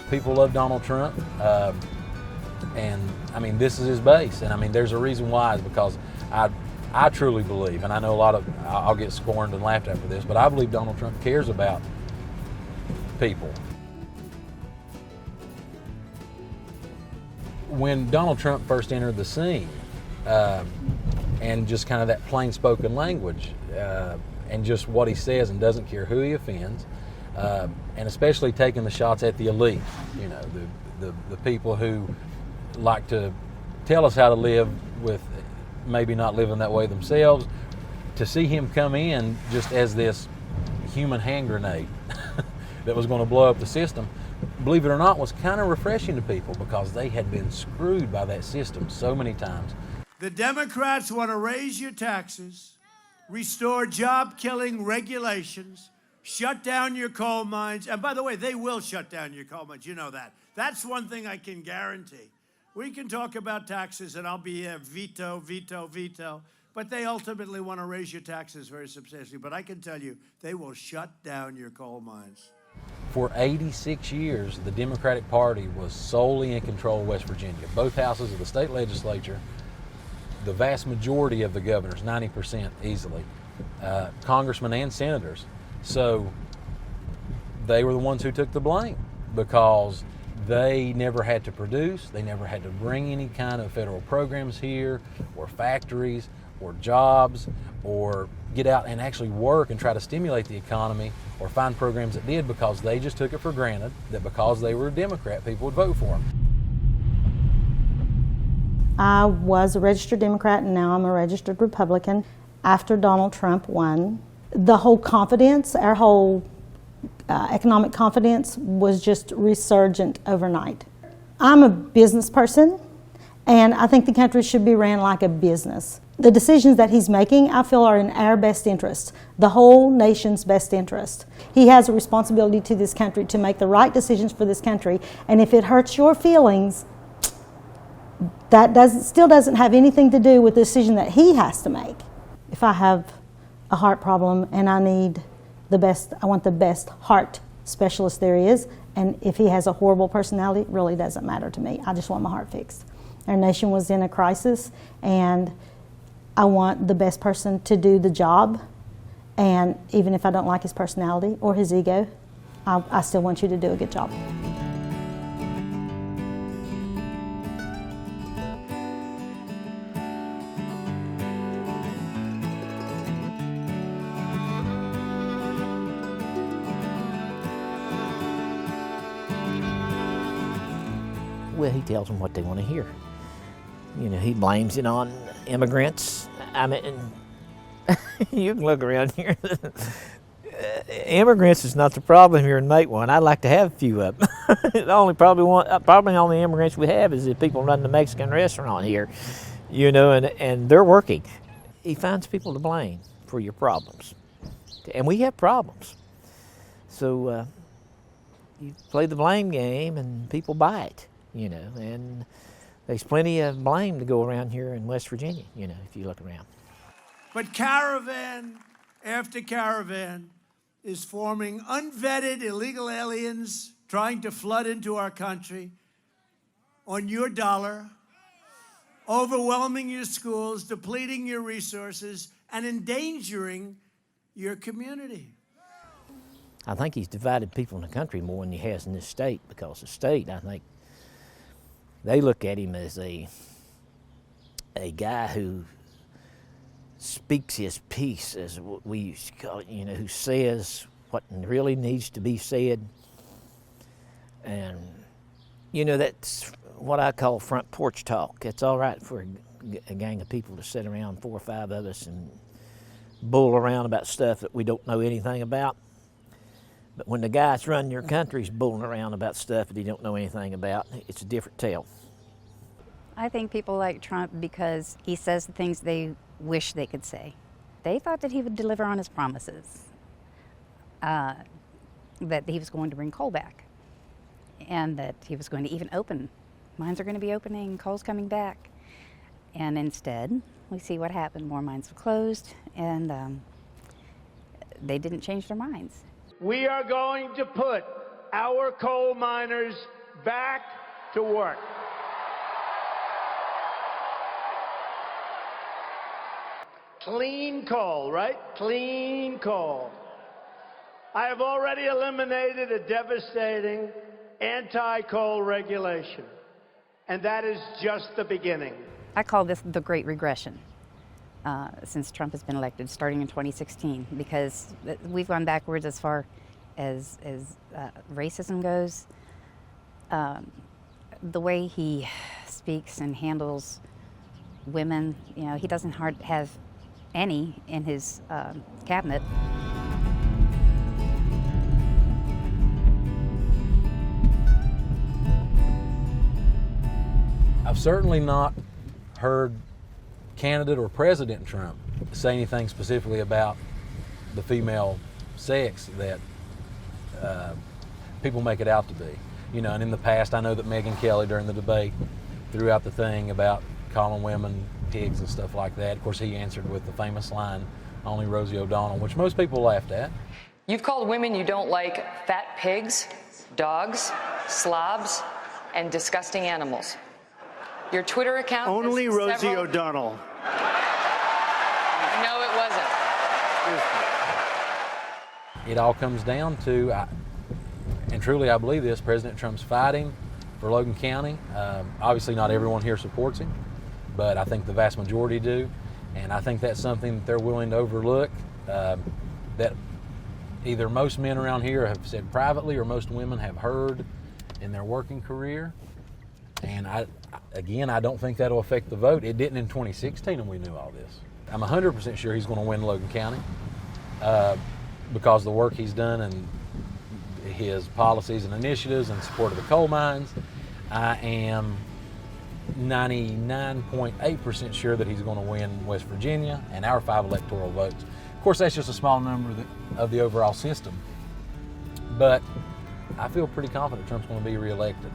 people love Donald Trump, and I mean, this is his base, and I mean, there's a reason why, is because I truly believe, and I know I'll get scorned and laughed at for this, but I believe Donald Trump cares about people. When Donald Trump first entered the scene, and just kind of that plain spoken language, and just what he says and doesn't care who he offends, and especially taking the shots at the elite, you know, the people who like to tell us how to live with maybe not living that way themselves. To see him come in just as this human hand grenade that was going to blow up the system, believe it or not, was kind of refreshing to people, because they had been screwed by that system so many times. The Democrats want to raise your taxes, restore job-killing regulations, shut down your coal mines. And by the way, they will shut down your coal mines. You know that. That's one thing I can guarantee. We can talk about taxes, and I'll be veto, veto, veto. But they ultimately want to raise your taxes very substantially. But I can tell you, they will shut down your coal mines. For 86 years, the Democratic Party was solely in control of West Virginia. Both houses of the state legislature, the vast majority of the governors, 90% easily, congressmen and senators. So they were the ones who took the blame, because they never had to produce, they never had to bring any kind of federal programs here, or factories, or jobs, or get out and actually work and try to stimulate the economy, or find programs that did, because they just took it for granted that because they were a Democrat, people would vote for them. I was a registered Democrat, and now I'm a registered Republican. After Donald Trump won, the whole confidence, our whole economic confidence was just resurgent overnight. I'm a business person, and I think the country should be ran like a business. The decisions that he's making, I feel, are in our best interest, the whole nation's best interest. He has a responsibility to this country to make the right decisions for this country, and if it hurts your feelings, that still doesn't have anything to do with the decision that he has to make. If I have a heart problem and I need I want the best heart specialist there is, and if he has a horrible personality, it really doesn't matter to me. I just want my heart fixed. Our nation was in a crisis, and I want the best person to do the job, and even if I don't like his personality or his ego, I still want you to do a good job. Well, he tells them what they want to hear. You know, he blames it on immigrants. I mean, you can look around here. Immigrants is not the problem here in Matewan. I'd like to have a few of them. The only probably only immigrants we have is the people running the Mexican restaurant here, you know, and they're working. He finds people to blame for your problems, and we have problems. So you play the blame game, and people buy it. You know, and there's plenty of blame to go around here in West Virginia, you know, if you look around. But caravan after caravan is forming unvetted illegal aliens trying to flood into our country on your dollar, overwhelming your schools, depleting your resources, and endangering your community. I think he's divided people in the country more than he has in this state, because the state, I think, they look at him as a guy who speaks his piece, as what we used to call it, you know, who says what really needs to be said. And, you know, that's what I call front porch talk. It's all right for a gang of people to sit around, 4 or 5 of us, and bull around about stuff that we don't know anything about. But when the guy that's running your country is bulling around about stuff that he don't know anything about, it's a different tale. I think people like Trump because he says the things they wish they could say. They thought that he would deliver on his promises, that he was going to bring coal back, and that he was going to even open. Mines are going to be opening, coal's coming back. And instead, we see what happened. More mines have closed, and they didn't change their minds. We are going to put our coal miners back to work. Clean coal, right? Clean coal. I have already eliminated a devastating anti-coal regulation, and that is just the beginning. I call this the Great Regression since Trump has been elected, starting in 2016, because we've gone backwards as far as racism goes. The way he speaks and handles women, you know, he doesn't have any in his cabinet. I've certainly not heard candidate or President Trump say anything specifically about the female sex that people make it out to be. You know, and in the past, I know that Megyn Kelly during the debate threw out the thing about calling women pigs and stuff like that. Of course, he answered with the famous line, "Only Rosie O'Donnell," which most people laughed at. You've called women you don't like fat pigs, dogs, slobs, and disgusting animals. Your Twitter account Only has Rosie several... O'Donnell. No, it wasn't. It all comes down to, and truly I believe this, President Trump's fighting for Logan County. Obviously not everyone here supports him, but I think the vast majority do. And I think that's something that they're willing to overlook, that either most men around here have said privately or most women have heard in their working career. And I don't think that'll affect the vote. It didn't in 2016, and we knew all this. I'm 100% sure he's going to win Logan County because of the work he's done and his policies and initiatives in support of the coal mines. I am 99.8% sure that he's going to win West Virginia and our 5 electoral votes. Of course, that's just a small number of the overall system, but I feel pretty confident Trump's going to be reelected.